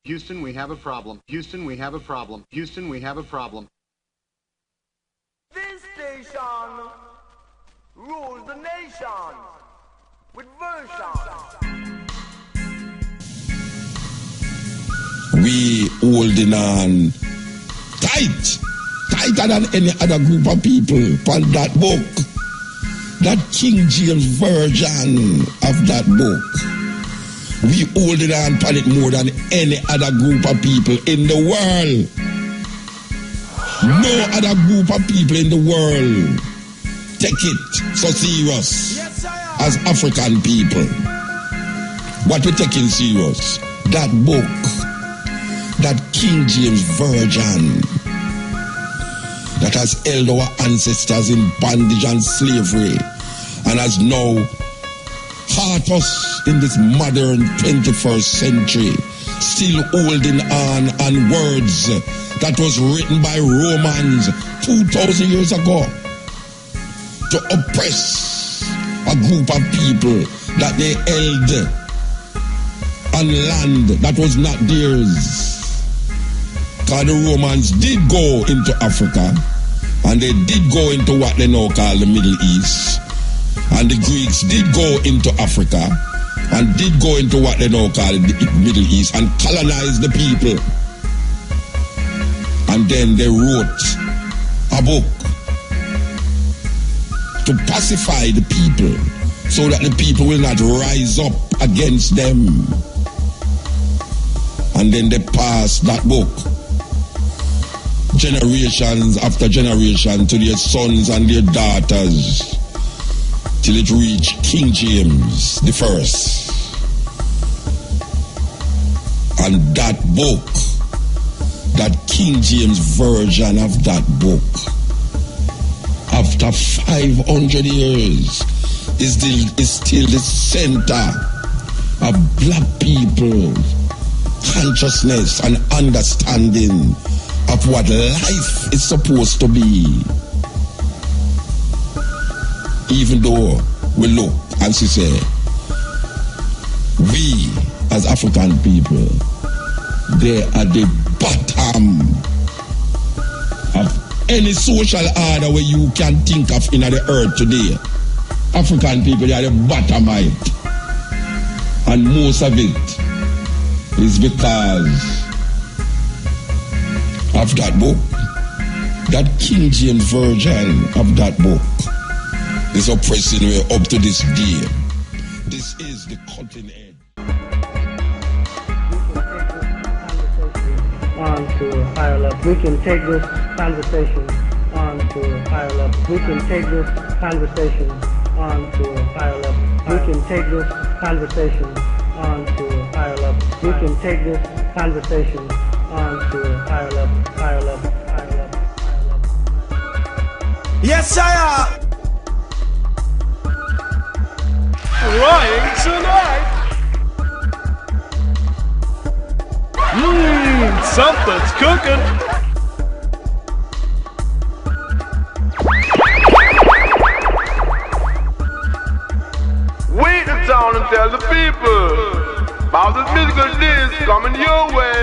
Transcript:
Houston, we have a problem. Houston, we have a problem. Houston, we have a problem. This station rules the nation with version. We holding on tighter than any other group of people on that book. That King James version of that book. We holding on on it more than any other group of people in the world. No other group of people in the world take it so serious as African people. What we taking serious? That book, that King James version that has held our ancestors in bondage and slavery and has now caught us in this modern 21st century, still holding on words that was written by Romans 2,000 years ago to oppress a group of people that they held on land that was not theirs. Because the Romans did go into Africa, and they did go into what they now call the Middle East, and the Greeks did go into Africa and did go into what they now call the Middle East and colonize the people. And then they wrote a book to pacify the people so that the people will not rise up against them. And then they passed that book generations after generation to their sons and their daughters till it reached King James the First. And that book, that King James version of that book, after 500 years, is still the center of black people consciousness and understanding of what life is supposed to be. Even though we look and say, we as African people, they are the bottom of any social order where you can think of in the earth today. African people, they are the bottom of it. And most of it is because of that book. That King James version of that book is oppressing me up to this day. This is the cutting edge. On to a higher level. We can take this conversation on to a higher level. We can take this conversation on to a higher level. We can take this conversation on to a higher level. We can take this conversation on to a higher level, higher level, higher level, higher level. Yes, sir. Flying tonight. Something's cooking. Wait the town and tell the people about the musical days coming your way.